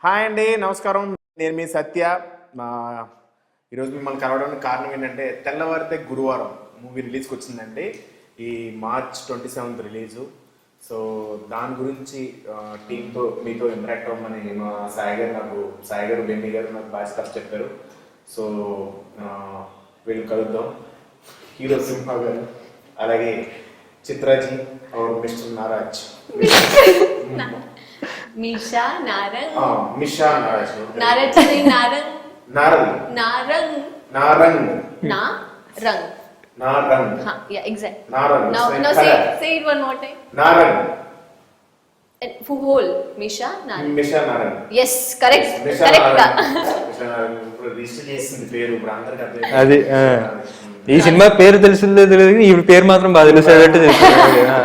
Hi అండి, నమస్కారం. నేను మీ సత్య. ఈరోజు మిమ్మల్ని కలవడానికి కారణం ఏంటంటే తెల్లవారితే గురువారం మూవీ రిలీజ్కి వచ్చిందండి. ఈ March 27 రిలీజు. సో దాని గురించి టీంతో మీతో ఇంటరాక్ట్ అవ్వమని మా సాయి గారు బెన్నీ గారు నాకు బాగా స్టఫ్ చెప్పారు. సో వీళ్ళు కలుద్దాం. హీరో సింహ గారు, అలాగే చిత్రాజీ और మిస్టర్ నారాజ్. मिशा नारंग मिशा नाराज नारज नहीं नारंग नारंग नारंग नारंग नारंग नारंग हाँ या exact Narang no say it one more time Narang full whole Misha Narang Narang yes correct Misha Narang ఇప్పుడు రిజిస్టర్ చేసింది పేరు ఇప్పుడు అందరికీ అర్థం అది ఈ సినిమా పేరు తెలిసిందే తెలియదు కానీ ఈ పేరు మాత్రం బాగా తెలిసేటట్టు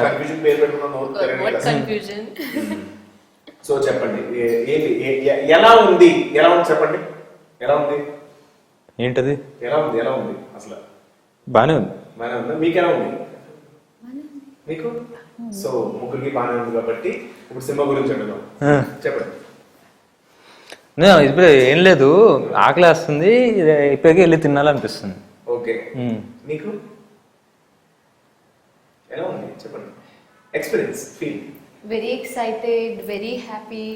కన్ఫ్యూజన్ పేరు పెట్టుకున్నాను. what confusion సో చెప్పండి, ఎలా ఉంది చెప్పండి. ఎలా ఉంది ఏంటది? ఎలా ఉంది అసలు? బానే ఉంది. మీకు ఎలా ఉంది? మీకు సో ముగ్గురికి బాగానే ఉంది కాబట్టి ఇప్పుడు సినిమా గురించి అడుగుదాం. చెప్పండి. ఇప్పుడు ఏం లేదు, ఆకలి వేస్తుంది, ఇప్పటికే వెళ్ళి తినాలనిపిస్తుంది. ఓకే, మీకు ఎలా ఉంది చెప్పండి, experience, feel? very excited, very happy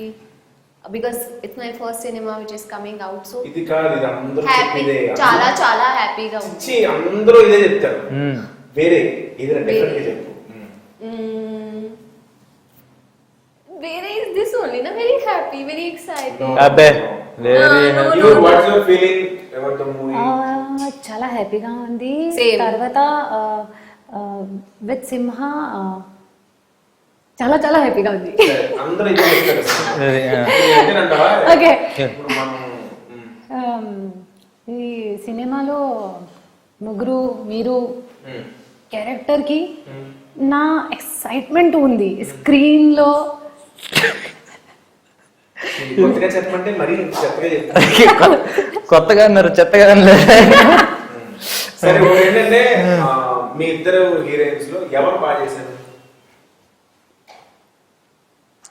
because it's my first cinema which is coming out, so ఇది కాదు, ఇది అందరూ happy, చాలా చాలా హ్యాపీగా ఉంది. అందరూ ఇదే చెప్తారు. వేరే ఏదైనా డిఫరెంట్ గా చెప్పు. వేరే is this only na very happy, very excited. అబ్బే very happy. Watts your feeling about the movie? చాలా హ్యాపీగా ఉంది. Same. తర్వాత విత్ సింహ చాలా చాలా హ్యాపీగా ఉంది. అందరూ ఇదే చెప్తారు. ఓకే, ఇప్పుడు మనం ఈ సినిమాలో ముగ్గురు మీరు క్యారెక్టర్ కి నా ఎక్సైట్మెంట్ ఉంది స్క్రీన్ లో. కొత్తగా చెప్పమంటే మరి చెత్తగా చెప్తాను. కొత్తగా అన్నారు, చెత్తగా అనలేదు. సరే, ఏంటంటే మీ ఇద్దరు హీరోయిన్స్ లో ఎవరు బాగా చేశారు?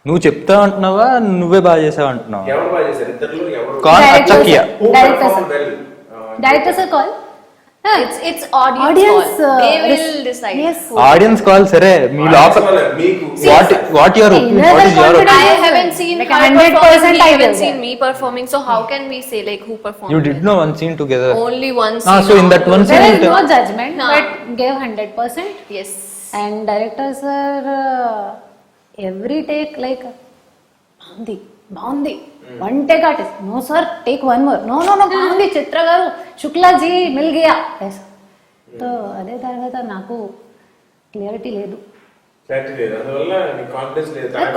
నువ్వు చెప్తా అంటున్నావా నువ్వే బాగా చేసావు అంటున్నావా? ఎవరు బాగా చేశారు ఇద్దరు? ఎవరు directors call, it's audience call. They will decide. Yes. Audience call. సరే, మీ లోపల what your I haven't seen like her 100% performing, I I will haven't seen say. me performing, so how can we say like who performed? you did know one scene together. Only one Ah, scene. so in that one There scene is no judgment, Nah. but gave 100%. Yes. And directors are every take like బాగుంది, one take artist, no sir take one more, no బాగుంది చిత్ర గారు, Shuklaji mill Gaya. So అదే తర్వాత నాకు clarity లేదు,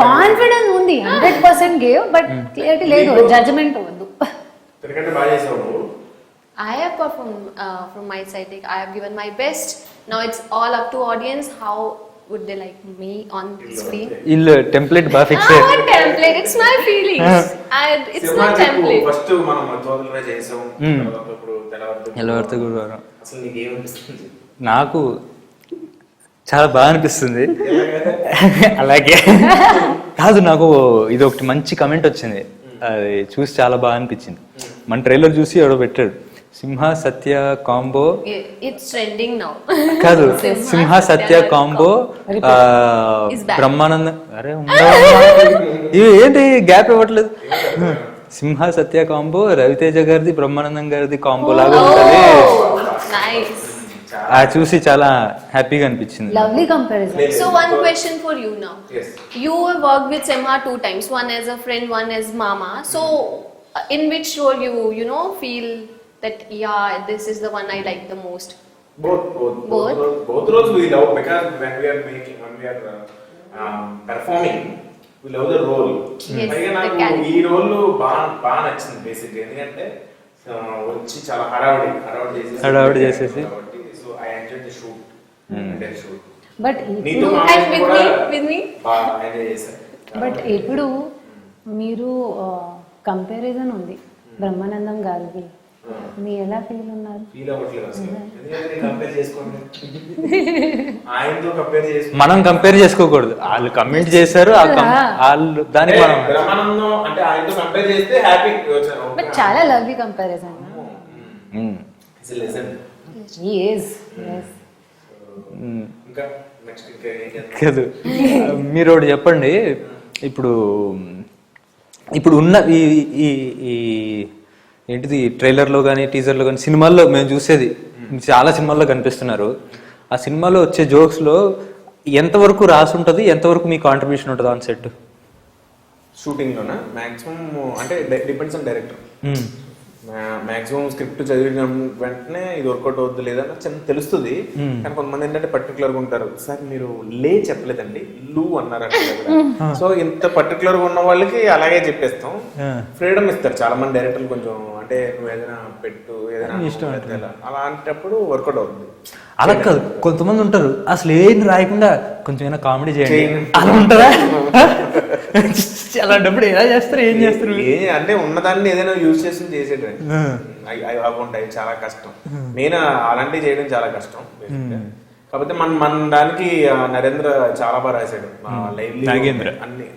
confidence ఉంది, 100% gave, but clarity లేదు, judgement వద్దు. I have performed from my side. Like, I have given my best. Now it's all up to audience. How would they like me on screen? ఇల్లు template బాగా fix Ah, what template? It's my feelings. It's not template. First మనం తోదలుగా చేసాం, ఇప్పుడు తెల్లవారితే గురువారం. అసలు నీకు ఏమనిపిస్తుంది? నాకు చాలా బాగా అనిపిస్తుంది. అలాగే కాదు, నాకు ఇది ఒకటి మంచి కమెంట్ వచ్చింది, అది చూసి చాలా బాగా అనిపించింది. మన ట్రైలర్ చూసి ఎవడో పెట్టాడు, సింహ సత్య కాంబో. It's trending now. కాదు, సింహ సత్య కాంబో బ్రహ్మానందం. అరే ఇవి ఏంటి గ్యాప్ ఇవ్వట్లేదు. సింహ సత్య కాంబో రవితేజ గారిది బ్రహ్మానందం గారిది కాంబో లాగా ఉంటది. Nice. చూసి చాలా హ్యాపీగా అనిపించింది. Lovely comparison. So one question for you now. Yes. You have worked with Simha 2 times, one as a friend, one as mama. So in which role you know feel that yeah, this is the one I like the most? Both roles we love, because when we are performing we love the role. Yes, పైగా నాకు the character. ఈ role బాగా నచ్చింది basic, ఎందుకంటే వచ్చి చాలా హడావుడి చేసేసి కాబట్టి so I enjoy the shoot. But నీతో And with me? బాగా ఎంజాయ్ చేశాను. బట్ ఇప్పుడు మీరు కంపారిజన్ ఉంది బ్రహ్మానందం గారిది మీ ఎలా ఫీల్ ఉన్నారు? ఫీల్ అవ్వట్లేదు అసలు. ఎందుకంటే కంపేర్ చేసుకోండి, ఆయనతో కంపేర్ చేసుకోండి. మనం కంపేర్ చేసుకోకూడదు, వాళ్ళు కమెంట్ చేశారు వాళ్ళు దానికి మనం బ్రహ్మానందం అంటే ఆయనతో కంపేర్ చేస్తే హ్యాపీ. బట్ చాలా lovely comparison. He is. Yes. ఇంకా నెక్స్ట్ ఇంకా ఏం చేద్దాం? కాదు, మీరు ఒకటి చెప్పండి. ఇప్పుడు ఇప్పుడు ఉన్న ఈ ఈ ఈ ఏంటిది ట్రైలర్లో కానీ టీజర్లో కానీ సినిమాల్లో మేము చూసేది చాలా సినిమాల్లో కనిపిస్తున్నారు. ఆ సినిమాలో వచ్చే జోక్స్లో ఎంతవరకు రాసి ఉంటుంది, ఎంతవరకు మీ కాంట్రిబ్యూషన్ ఉంటుంది ఆన్ సెట్? షూటింగ్లోనా మ్యాక్సిమం అంటే depends on director. Maximum script చదివిన వెంటనే ఇది వర్కౌట్ అవుద్ది లేదన్న చిన్న తెలుస్తుంది. కానీ కొంతమంది ఏంటంటే పర్టికులర్గా ఉంటారు, సార్ మీరు లే చెప్పలేదండి లు అన్నారు అంటే. సో ఇంత పర్టికులర్ గా ఉన్న వాళ్ళకి అలాగే చెప్పేస్తాం, ఫ్రీడమ్ ఇస్తారు చాలా మంది డైరెక్టర్లు. కొంచెం అంటే నువ్వు ఏదైనా పెట్టు, ఏదైనా ఇష్టం అలాంటప్పుడు వర్కౌట్ అవుతుంది. అలా కాదు, కొంతమంది ఉంటారు అసలు ఏం రాయకుండా కొంచెం ఏమైనా కామెడీ చేయండి అలా ఉంటారా? అలాంటప్పుడు ఎలా చేస్తారు, ఏం చేస్తారు? అంటే ఉన్నదాన్ని ఏదైనా యూజ్ చేసి చేసేటండి అవి ఉంటాయి, చాలా కష్టం. మెయిన్ అలాంటివి చేయడం చాలా కష్టం. కాకపోతే మన దానికి నరేంద్ర చాలా బాగా రాశాడు. నాగేంద్ర అన్ని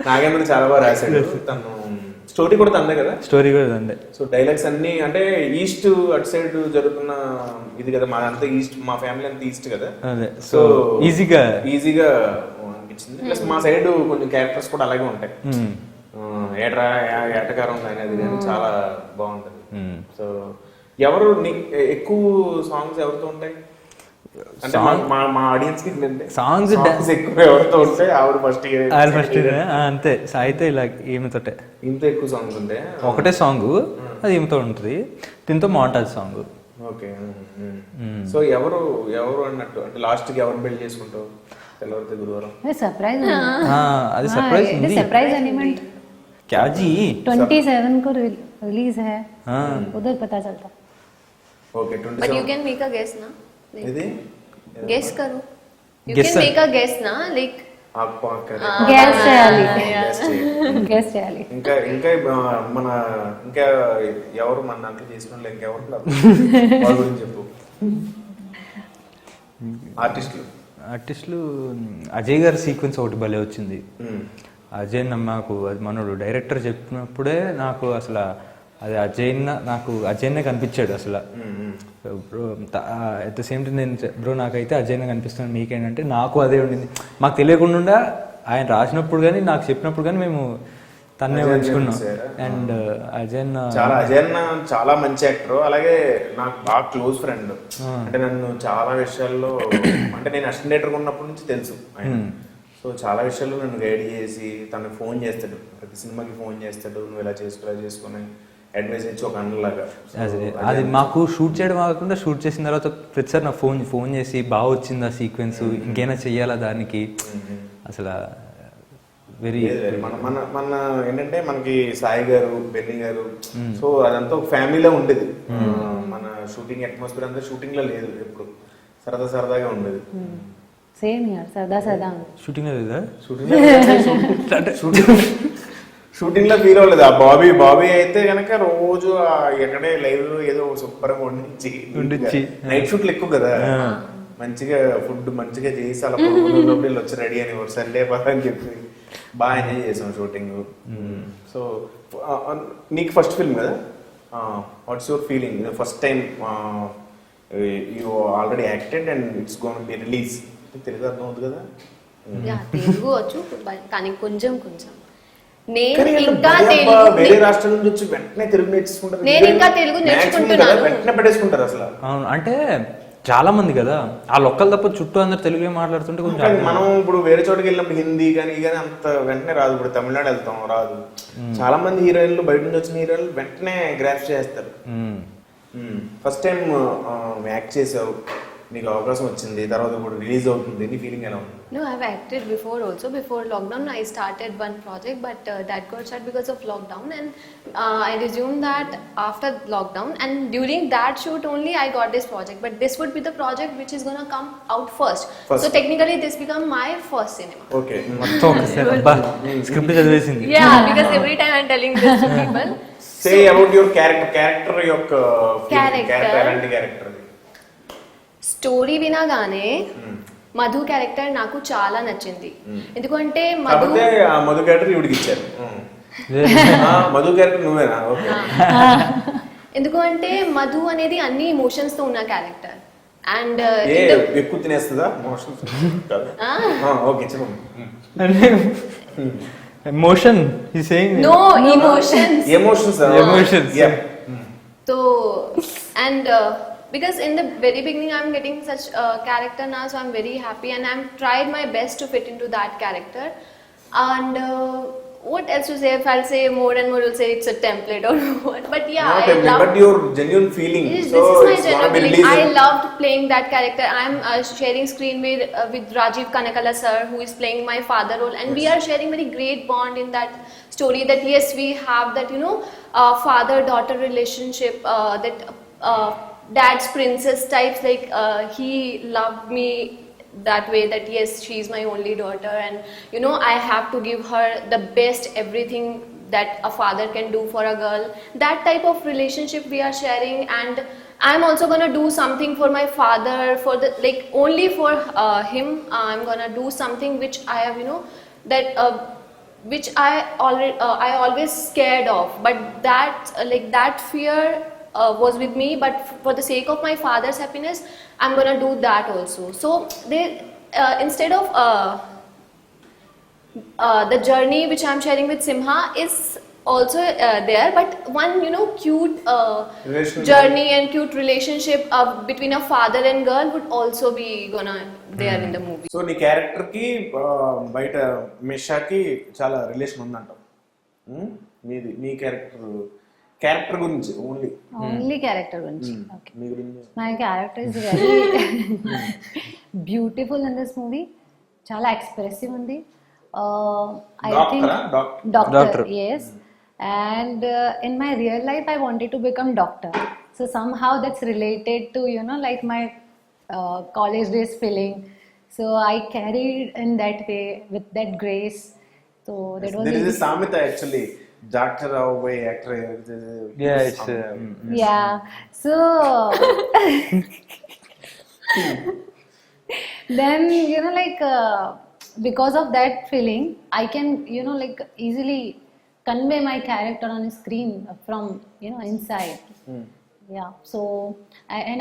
నాగేంద్ర చాలా బాగా రాశాడు. తను స్టోరీ కూడా తందే కదా, స్టోరీ కూడా తందే. సో డైలాగ్స్ అన్ని అంటే ఈస్ట్ అటు సైడ్ జరుగుతున్న ఇది కదా, మాదంతా ఈస్ట్, మా ఫ్యామిలీ అంతా ఈస్ట్ కదా. సో ఈజీగా అనిపించింది. ప్లస్ మా సైడ్ కొంచెం క్యారెక్టర్స్ కూడా అలాగే ఉంటాయి. ఏటకారం అనేది కానీ చాలా బాగుంటది. సో ఎవరు ఎక్కువ సాంగ్స్ ఎవరితో ఉంటాయి అంటే మా ఆడియన్స్ కి సాంగ్స్ ఎక్కువ ఎవరితో ఉంటాయి? ఆవిడ ఫస్ట్ అంతే. అయితే ఇలా ఈమెతోటే ఇంత ఎక్కువ సాంగ్స్ ఉంటాయి. ఒకటే సాంగ్ అది ఈమెతో ఉంటుంది, దీంతో మాంటాజ్ సాంగ్. ఓకే. సో ఎవరు అన్నట్టు అంటే లాస్ట్ కి ఎవరు బిల్డ్ చేసుకుంటావు? తెల్లవారితే గురువారం सरप्राइज అది సర్ప్రైజ్ ఉంది. सरप्राइज एलिमेंट क्या जी 27 को रिलीज है, उधर पता चलता. Okay 27. But you can make a guess ना. ఇది Guess करो. You Guess can make a guess ना, like गैस చేయాలి, గెస్ చేయాలి. ఇంకా మన ఇంకా ఎవరు మన దాంట్లో చేసుకున్న ఇంకెవరు వాళ్ళ గురించి చెప్పు. ఆర్టిస్టులు అజయ్ గారి సీక్వెన్స్ ఒకటి భలే వచ్చింది. అజయ్ నాకు అది మనోడు డైరెక్టర్ చెప్పినప్పుడే నాకు అసలు అది అజయ్నే కనిపించాడు అసలు. Bro at the same time నేను బ్రో నాకైతే అజయ్నే కనిపిస్తున్నాను, మీకేంటంటే నాకు అదే ఉండింది. మాకు తెలియకుండా ఆయన రాసినప్పుడు కానీ నాకు చెప్పినప్పుడు కానీ మేము తన్నే ఉంచుకున్నాం. అండ్ అజయ్ చాలా మంచి యాక్టర్, అలాగే నాకు బాగా క్లోజ్ ఫ్రెండ్. అంటే నన్ను చాలా విషయాల్లో అంటే నేను అసిస్టెంట్ డైరెక్టర్ ఉన్నప్పటి నుంచి తెలుసు ఆయన. సో చాలా విషయాల్లో నన్ను గైడ్ చేసి తను ఫోన్ చేస్తాడు, ప్రతి సినిమాకి ఫోన్ చేస్తాడు, నువ్వు ఇలా చేసుకుని అడ్వైస్ ఇచ్చి ఒక అన్నలాగా. అది మాకు షూట్ చేయడం కాకుండా షూట్ చేసిన తర్వాత ప్రతిసారి నాకు ఫోన్ చేసి బాగా వచ్చింది ఆ సీక్వెన్స్, ఇంకేనా చెయ్యాలా దానికి. అసలు వెరీ మన ఏంటంటే మనకి సాయి గారు, బెన్నీ గారు, సో అదంతా ఒక ఫ్యామిలీలో ఉండేది. మన షూటింగ్ అట్మాస్ఫియర్ అంతా షూటింగ్ లో లేదు, ఎప్పుడు సరదాగా ఉండేది. సేమ్ యార్ సరదా షూటింగ్ లేదా షూటింగ్ లో ఫీల్ అవ్వలేదు. ఆ బాబీ అయితే కనుక రోజు ఎక్కడే లైవ్ లో ఏదో సూపర్ గా వండించి నైట్ షూట్లు ఎక్కువ కదా, మంచిగా ఫుడ్ మంచిగా చేసి అలా లోపల వచ్చి రెడీ అని సండే అని చెప్పి బాగా ఎంజాయ్ చేసాం షూటింగ్. సో నీకు ఫస్ట్ ఫిల్మ్ కదా, what's your feeling first time you already acted and it's gonna be release? Telugu అర్థం అవుతుంది కదా? తెలుగు వచ్చు కానీ కొంచెం వేరే రాష్ట్రం నుంచి వచ్చి వెంటనే తెలుగు నేర్చుకుంటారు. నేను ఇంకా తెలుగు నేర్చుకుంటున్నాను, వెంటనే పెట్టేసుకుంటారు అసలు. అవును, అంటే చాలా మంది కదా ఆ లొక్కలు తప్ప చుట్టూ అందరు తెలుగే మాట్లాడుతుంటే కొంచెం. మనం ఇప్పుడు వేరే చోటుకి వెళ్ళినప్పుడు హిందీ కానీ అంత వెంటనే రాదు. ఇప్పుడు తమిళనాడు వెళ్తాం రాదు. చాలా మంది హీరోయిన్లు బయట నుంచి వచ్చిన హీరోయిన్లు వెంటనే గ్రాఫ్ చేస్తారు. ఫస్ట్ టైం యాక్ట్ చేసావు, నీకు అవకాశం వచ్చింది, తర్వాత ఇప్పుడు రిలీజ్ అవుతుంది, నీ ఫీలింగ్ ఎలా ఉంది? No, I've acted before also. Before lockdown, I started one project, but that got shut because of lockdown, and I resumed that after lockdown. And during that shoot only, I got this project. But this would be the project which is gonna come out first. So technically, this become my first cinema. Okay. మొత్తం ఒకసారి అబ్బా script చదివేసింది. Yeah, because every time I'm telling this to people. Say about your character యొక్క Character. ఎలాంటి character? Story వినగానే Madhu character నాకు చాలా నచ్చింది. ఎందుకంటే మధు కాకపోతే ఆ మధు క్యారెక్టర్ ఇవిడికి ఇచ్చారు. మధు క్యారెక్టర్ నువ్వేనా? ఓకే. ఎందుకంటే మధు అనేది అన్ని ఎమోషన్స్ తో ఉన్న క్యారెక్టర్. అండ్ ఎక్కువ తినేస్తుందా మోషన్స్? ఓకే చెప్పండి. ఎమోషన్ ఈ saying no emotions. Emotions. So and because in the very beginning I'm getting such a character now, so I'm very happy and I'm tried my best to fit into that character. And what else to say? If I'll say more and more, will say it's a template or what. But yeah, Not I template, love. but your genuine feeling. This So is my it's genuine gonna be feeling. I released. loved playing that character. I'm sharing screen with Rajiv Kanakala sir, who is playing my father role, and we are sharing very great bond in that story. That yes, we have that father-daughter relationship. That dad's princess types. Like he loved me that way. That yes, she's my only daughter, and I have to give her the best everything that a father can do for a girl. That type of relationship we are sharing, and I'm also gonna do something for my father, for the only for him. I'm gonna do something which I have that which I always scared of, but that fear was with me, but for the sake of my father's happiness, I'm gonna do that also. So they instead of the journey which I'm sharing with Simha is also there, but one cute Relationship. journey and cute relationship between a father and girl would also be gonna there in the movie. So నీ character కి బయట మిషాకి చాలా relation ఉందంటావు. మీది మీ character గురించి only character గురించి. Okay, మీ గురించి my character is very beautiful in this movie. చాలా expressive ఉంది. I think doctor, yes. And in my real life I wanted to become doctor, so somehow that's related to like my college days feeling, so I carried in that way with that grace. So that was there is a samita actually, doctor away actor. Yeah, it's yeah. So then because of that feeling I can easily convey my character on screen from inside. Yeah, so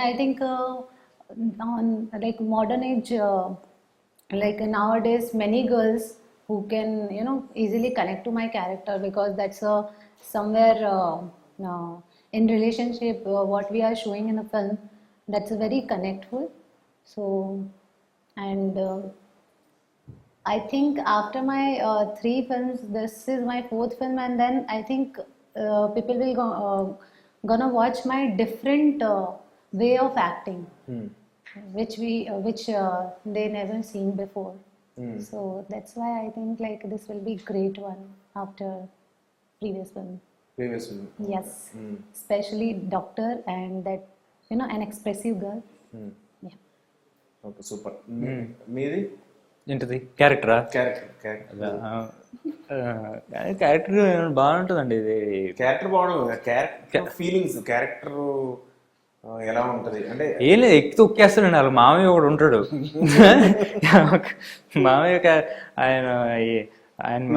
I think on modern age, nowadays many girls who can easily connect to my character, because that's somewhere in relationship what we are showing in the film, that's very connectful. So and I think after my 3 films, this is my 4th film, and then I think people will gonna watch my different way of acting, which they never seen before. So that's why I think this will be great one after previous film. Yes, especially doctor and that an expressive girl. Yeah. Okay, super. మీది ఏంటిది క్యారెక్టరా? Character character బాగుంటుందండి. ఇది character బాగుంటుంది. Character feelings, character ఎలా ఉంటది అంటే ఏం లేదు, ఎక్కి తొక్కేస్తాడండి. వాళ్ళ మామయ్య ఒకడు ఉంటాడు. మామయ్య ఆయన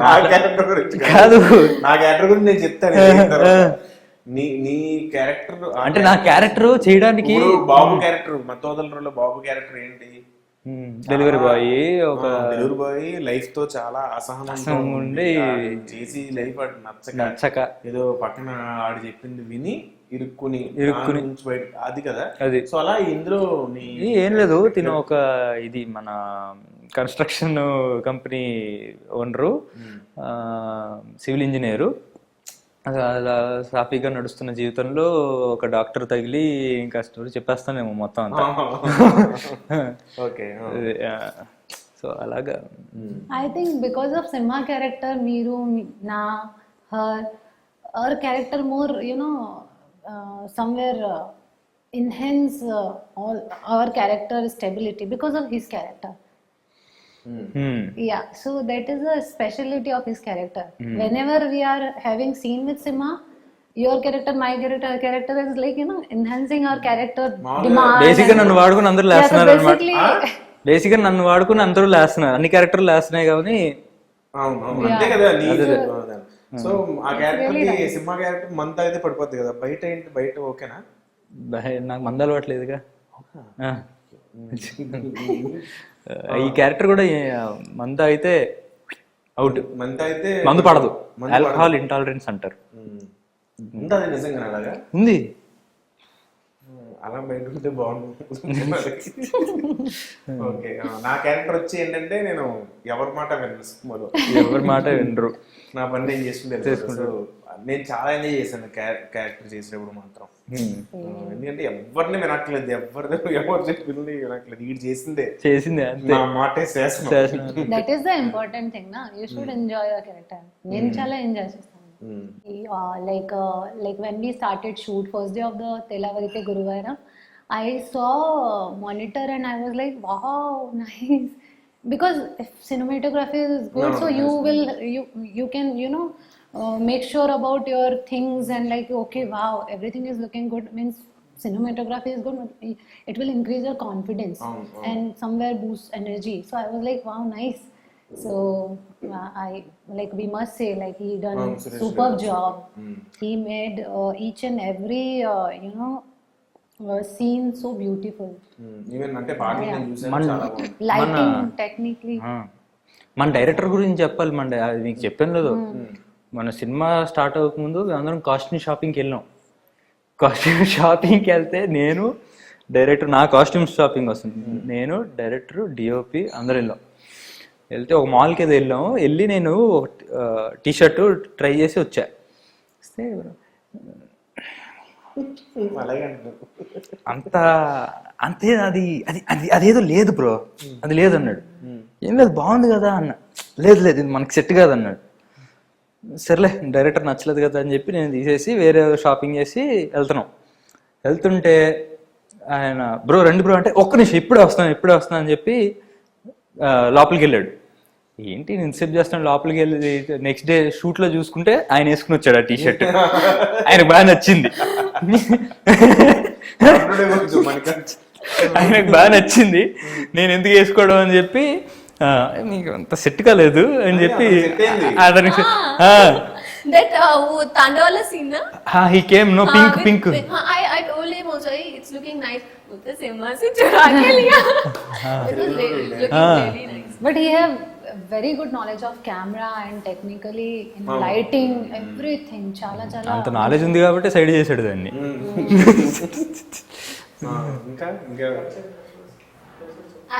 నా క్యారెక్టర్ గురించి కాదు, నా క్యారెక్టర్ గురించి నేను చెప్తాను. నీ క్యారెక్టర్ అంటే నా క్యారెక్టర్ చేయడానికి బాబు క్యారెక్టర్, మత్తోదలలో బాబు క్యారెక్టర్ ఏంటి? డెలివరీ బాయ్, ఒక డెలివరీ బాయ్ లైఫ్ తో చాలా అసహనం ఉండి చేసి లైఫ్ నచ్చక ఏదో పక్కన ఆడు చెప్పింది విని ఇరుక్కుని బయట, అది కదా అది. సో అలా ఇందులో ఏం లేదు, తిను ఒక ఇది మన construction company owner, civil engineer. అలా సాఫీగా నడుస్తున్న జీవితంలో ఒక డాక్టర్ తగిలి ఇంకా స్టోరీ చెప్పేస్తానేమో మొత్తం అంతా. ఓకే. సో అలాగా I think because of Simha character, Meeru, Na, her character more, somewhere enhance all our character stability because of his character. Yeah, so that is the speciality of his character. Whenever we are having scene with Simha, your character, my character is like, enhancing our character demand. బేసిక్గా నన్ను వాడుకుని అందరూ Yeah, so లేస్తున్నారు అనమాట. basically, బేసిక్గా నన్ను వాడుకుని అందరూ లేస్తున్నారు, అన్ని క్యారెక్టర్లు లేస్తున్నాయి కానీ అవును అంతే కదా. సో ఆ క్యారెక్టర్ కి సింహ క్యారెక్టర్ మంత అయితే పడిపోద్ది కదా. బయట ఏంటి, బయట ఓకేనా? నాకు మంద అలవాట్లేదుగా. ఈ క్యారెక్టర్ కూడా మంద అయితే అవుట్, మంత అయితే మందు పడదు, ఆల్కహాల్ ఇంటాలరెన్స్ అంటారు. ఉంటుంది నిజంగా అలాగా ఉంది. అలా బయట ఉంటే బాగుంటుంది. ఓకే. నా క్యారెక్టర్ వచ్చి ఏంటంటే నేను ఎవరి మాట వినను సినిమాలో, ఎవరి మాట వినరు, నా పని నేను చేసుకుంటాను. నేను చాలా ఎంజాయ్ చేశాను క్యారెక్టర్ చేసేటప్పుడు మాత్రం. ఎందుకంటే ఎవరిని వినట్లేదు, ఎవరు చెప్పింది వినట్లేదు, వీడు చేసిందే నా మాటే శాసనం. that is the important thing, na. You should enjoy your character. నేను చాలా ఎంజాయ్ చేస్తాను. Like when we started shoot first day of the Telavarite Guruvaram, I saw monitor and I was like, wow, nice. Because if cinematography is good, so you can make sure about your things and like, okay, wow, everything is looking good, means cinematography is good, it will increase your confidence and somewhere boost energy. So I was like, wow, nice. So I like, we must say, like, he done superb job. He made each and every scene so beautiful. Even అంటే పాటలు నేను చూసాను, చాలా బాగుంది. Lighting technically. మన director గురించి చెప్పాలి. అది మీకు చెప్పాను లేదు, మన సినిమా స్టార్ట్ అవ్వకముందు అందరం కాస్ట్యూమ్ షాపింగ్కి వెళ్ళాం. కాస్ట్యూమ్ షాపింగ్కి వెళ్తే నేను డైరెక్టర్, నా కాస్ట్యూమ్ షాపింగ్ వస్తుంది, నేను డైరెక్టర్ డిఓపి అందరూ వెళ్తే ఒక మాల్కి ఏదో వెళ్ళాము. వెళ్ళి నేను టీ షర్ట్ ట్రై చేసి వచ్చా. అంతే అది అదేదో లేదు బ్రో, అది లేదు అన్నాడు. ఏం లేదు, బాగుంది కదా అన్న. లేదు ఇది మనకి సెట్ కాదు అన్నాడు. సర్లే, డైరెక్టర్ నచ్చలేదు కదా అని చెప్పి నేను తీసేసి వేరే షాపింగ్ చేసి వెళ్తుంటే ఆయన బ్రో రండి బ్రో అంటే, ఒక్క నిమిషం ఇప్పుడే వస్తాను అని చెప్పి లోపలికి వెళ్ళాడు. ఏంటి నేను ఇన్సెప్ట్ చేస్తాను, లోపలికి వెళ్ళి నెక్స్ట్ డే షూట్ లో చూసుకుంటే ఆయన వేసుకుని వచ్చాడు ఆ టీ షర్ట్. ఆయనకు బాగా నచ్చింది, నేను ఎందుకు వేసుకోవడం అని చెప్పి, మీకు అంత సెట్ కాలేదు అని చెప్పి అతనికి that Tandawala scene, na? he came, no, pink. I told him also, hey, it's looking nice. The Simha se chura ke liya. It was looking really nice. But he have very good knowledge of camera and technically in lighting, everything. Chala అంత knowledge ఉంది కాబట్టి side చేసాడు దాన్ని. ఇంకా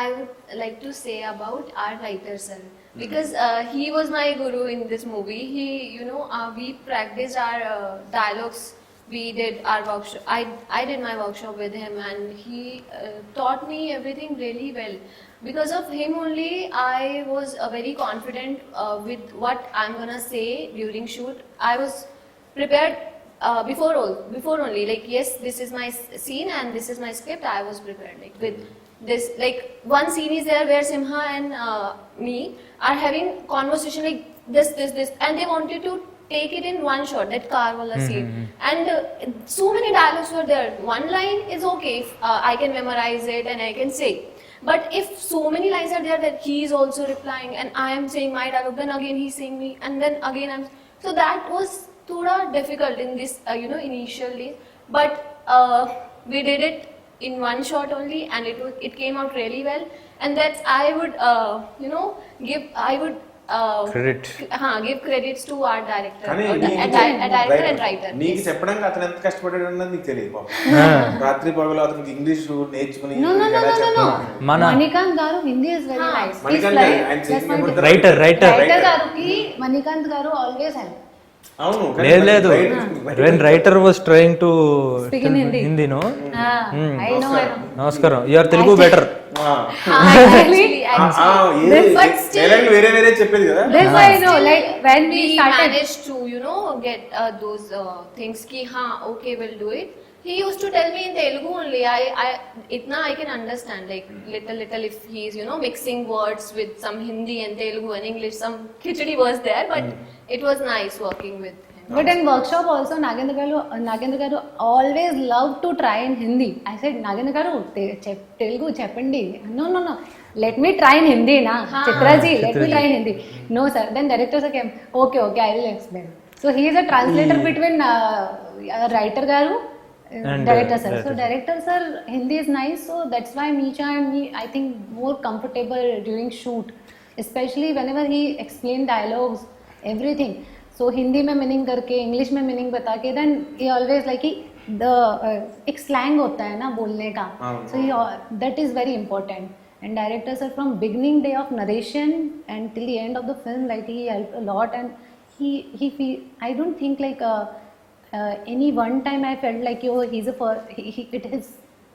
I would like to say about our writer sir, because he was my guru in this movie. He, we practiced our dialogues. We did our workshop. I did my workshop with him, and he taught me everything really well. Because of him only, I was very confident with what I'm gonna say during shoot. I was prepared before only. Like, yes, this is my scene and this is my script. I was prepared, like, with this, like, one scene is there where Simha and me are having conversation like this, and they wanted to take it in one shot, that car wala scene. And so many dialogues were there. One line is okay if I can memorize it and I can say. But if so many lines are there that he is also replying and I am saying my dialogue, then again he's saying me, and then again I'm... So that was thoda difficult in this, initially. But we did it in one shot only, and it came out really well. And that's, I would give credits to our director, director and writer. నీకు చెప్పడానికి అతను ఎంత కష్టపడ్డాడు అన్నది నీకు తెలియదు పాపం. రాత్రి పగలు అతనికి ఇంగ్లీష్ నేర్చుకుని No. Manikant garu Hindi is very nice. Manikant He's like, writer writer garu ki Manikant garu always help. అవును లేదు లేదు when writer was trying to Speak in Hindi. Hindi no I know. నమస్కారం you are Telugu better Actually, But still- వేరే వేరే చెప్పేది కదా this I know. Like when we we started, managed to get those things ki ha okay we'll do it. He used to tell me in Telugu only. I can understand like little if he's mixing words with some Hindi and Telugu and English, some khichdi was there, but it was nice working with him. but in workshop also Nagendra garu always loved to try in Hindi. I said, Nagendra garu Telugu cheppandi. No. Let me try in Hindi na. Chitra ji, let me try in Hindi. No sir. Then director sir came. Okay, I will explain. So he is a translator between writer garu And, director sir. director So director sir Hindi is nice. So that's why Meecha and me I think more comfortable during shoot, especially whenever he explain dialogues, everything. So Hindi में meaning करके English में meaning बता के then he always like he the एक slang होता है ना बोलने का, so he that is very important. And directors are from beginning day of narration and till the end of the film, like he helped a lot. And he feel, I don't think like any one time I felt like he's a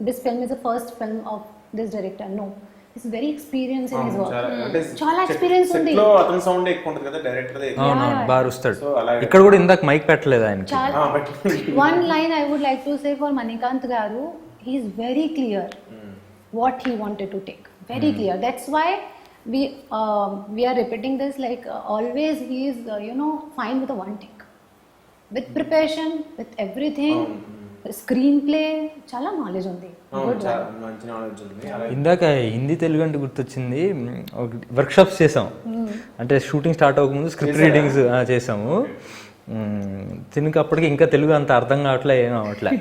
this film is the first film of this director. No, he's very experienced in his work. చాలా experience ఉంది. Set లో అతని sound ఎక్కువ ఉంటుంది కదా director they అవునవును బాగా వస్తాడు So, అలాగే. ఇక్కడ కూడా ఇందాక మైక్ పెట్టలేదు ఆయనకి చాలా one line I would like to say for Manikant garu, he is very clear what he wanted to take, very clear. That's why we are repeating this, like always he is fine with a one take, with preparation, with everything. Screenplay చాలా knowledge ఉంది. Good one. మంచి knowledge ఉంది అలాగే ఇందాక హిందీ తెలుగు అంటే గుర్తొచ్చింది workshops చేసాం అంటే షూటింగ్ స్టార్ట్ అవ్వకముందు స్క్రిప్ట్ రీడింగ్స్ చేసాము తినక అప్పటికి ఇంకా తెలుగు అంత అర్థం కావట్లే ఏం అవట్లే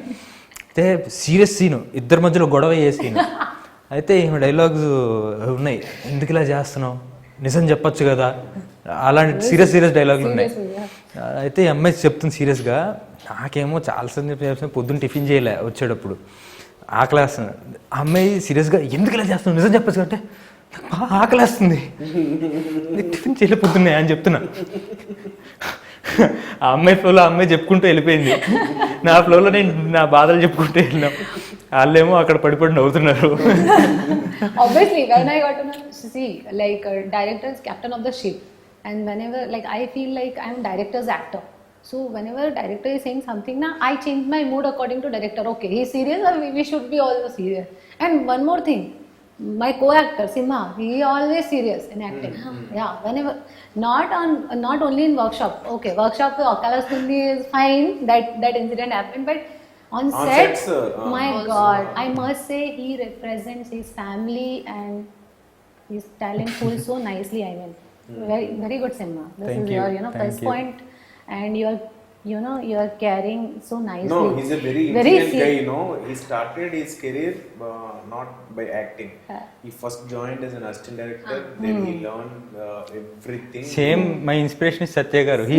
అయితే సీరియస్ సీను ఇద్దరి మధ్యలో గొడవ అయ్యే సీను అయితే ఈమె డైలాగ్స్ ఉన్నాయి ఎందుకు ఇలా చేస్తున్నావు నిజం చెప్పొచ్చు కదా అలాంటి సీరియస్ డైలాగులు ఉన్నాయి అయితే ఈ అమ్మాయి చెప్తుంది సీరియస్గా నాకేమో చాలాసార్లు చెప్పిన పొద్దున్న టిఫిన్ చేయలే వచ్చేటప్పుడు ఆకలేస్తుంది ఆ అమ్మాయి సీరియస్గా ఎందుకు ఇలా చేస్తున్నావు నిజం చెప్పచ్చు అంటే నాకు బాగా ఆకలేస్తుంది టిఫిన్ చేయలే పొద్దున్నే అని చెప్తున్నా ఆ అమ్మాయి ఫ్లోలో ఆ అమ్మాయి చెప్పుకుంటూ వెళ్ళిపోయింది నా ఫ్లోలో నేను నా బాధలు చెప్పుకుంటూ వెళ్ళినాం వాళ్ళేమో అక్కడ పడిపడి నవ్వుతున్నారు Obviously when I got to know, see, like director is captain of the ship, and whenever like I feel like I'm director's actor, so whenever director is saying something na, I change my mood according to director. Okay, he's serious or we should be also serious. And one more thing, my co-actor Simha, he always serious in acting. Yeah, whenever not only in workshop. Okay, workshop Akalastundi is fine, that incident happened, but on sets, my God, I must say he represents his family and his talent pool so nicely. I mean, very good, Simha. This Thank is you. your Thank plus you. point, and you're carrying so nicely. No, he's a very intelligent guy, serious. He started his career not by acting. He first joined as an assistant director, then he learned everything. Same my inspiration Satya garu he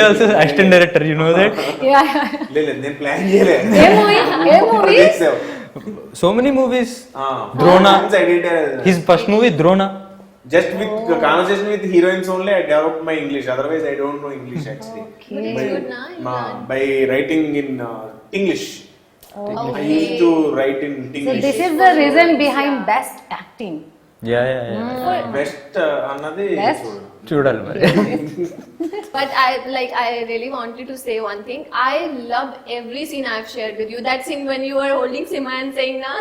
also assistant director you know that Yeah. లేదు నేను plan చేయలేదు ఏ movie? So many movies Drona his first movie Drona Just with conversation with heroines only, I developed my English. Otherwise, I don't know English actually. But it's good na, you learn. By writing in English. I used to write in So English. this is the reason behind best acting. Yeah Best అన్నది Best? చూడు. చూడాలి మరి But I really wanted to say one thing. I loved every scene I've shared with you. That scene when you were holding Sima and saying na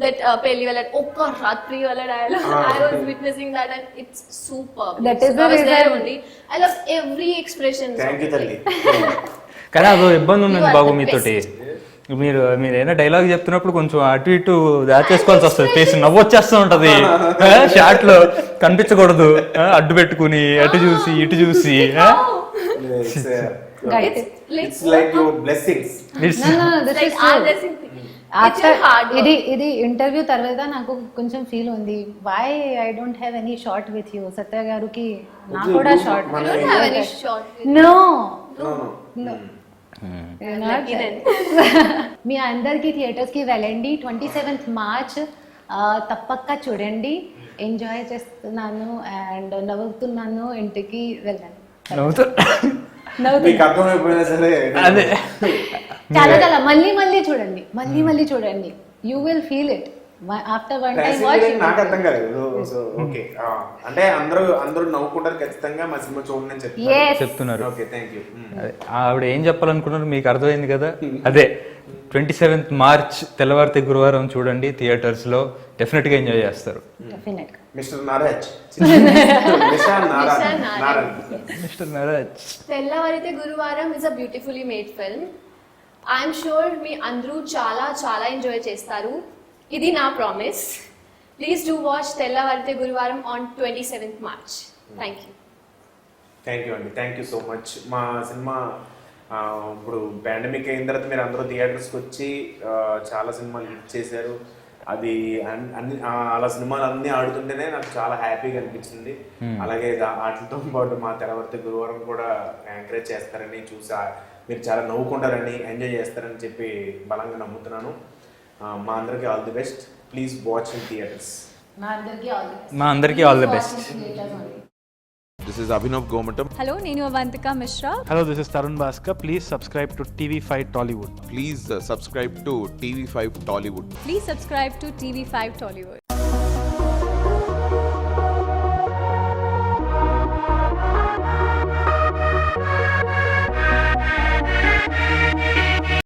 that pehli wala okka ratri wala dialogue. I was witnessing that and it's superb. That is the I was there reason. only. I love every expression. Thank you, Talli. కానీ అదో ఇబ్బంది ఉన్నది You are Babu the మీతోటి మీరు ఏదైనా dialogue చెప్తున్నప్పుడు కొంచెం అటు ఇటు దాచేసుకోవాల్సి వస్తుంది ఫేస్ నవ్వు వచ్చేస్తూ ఉంటది షార్ట్ లో కనిపించకూడదు అడ్డు పెట్టుకుని అటు చూసి ఇటు చూసి Guys, It's like your blessings. It's no, this Like is our true. blessing thing. It's After your hard work. ఇది ఇంటర్వ్యూ తర్వాత నాకు కొంచెం ఫీల్ ఉంది why I don't have any short with you Satya గారికి నాకు కూడా short I don't have any short with no No. lucky then. మీ అందరికి థియేటర్స్ కి వెళ్ళండి 27th మార్చ్ తప్పక చూడండి ఎంజాయ్ చేస్తున్నాను అండ్ నవ్వుతున్నాను ఇంటికి వెళ్ళండి నవ్వుతూ నవ్వుతుంది. మీకు అర్థమైపోయినా సరే అదే చాలా చాలా మళ్ళీ చూడండి, మళ్ళీ చూడండి. You will feel it after one time watch. నాకు అర్థం కాలేదు. సో ఓకే, అంటే అందరూ నవ్వుకుంటారు ఖచ్చితంగా మా సినిమా చూడండి అని Yes. చెప్తున్నారు. Okay, thank you. అదే, ఆవిడ ఏం చెప్పాలనుకున్నారు మీకు అర్థమైంది కదా. అదే 27th మార్చ్ తెల్లవారితే గురువారం చూడండి థియేటర్స్ లో, డెఫినెట్ గా ఎంజాయ్ చేస్తారు. Definite. Mister Naraj mister Naraj. తెల్లవారితే గురువారం is a beautifully made film. I'm sure మీ అందరూ చాలా చాలా ఎంజాయ్ చేస్తారు. ఇది నా ప్రామిస్. ప్లీజ్ డూ వాచ్ తెల్లవారితే గురువారం on 27th March. Thank you. Thank you అండి, థ్యాంక్ యూ సో మచ్. మా సినిమా ఇప్పుడు పాండమిక్ అయిన తర్వాత మీరు అందరూ థియేటర్స్కి వచ్చి చాలా సినిమాలు హిట్ చేశారు. అది అన్ని అలా సినిమాలు అన్నీ ఆడుతుంటేనే నాకు చాలా హ్యాపీగా అనిపించింది. అలాగే వాటితో పాటు మా తెల్లవారితే గురువారం కూడా ఎంకరేజ్ చేస్తారని చూసా, మీరు చాలా నవ్వుకుంటారని, ఎంజాయ్ చేస్తారని చెప్పి బలంగా నమ్ముతున్నాను. మా అందరికీ all the best. Please watch in theatres. మా అందరికీ all the best. This is Abhinav Gomatam. Hello, Nenu Avantika Mishra. Hello, this is Tarun Bhaskar. Please subscribe to TV5 Tollywood. Please subscribe to TV5 Tollywood. Please subscribe to TV5 Tollywood.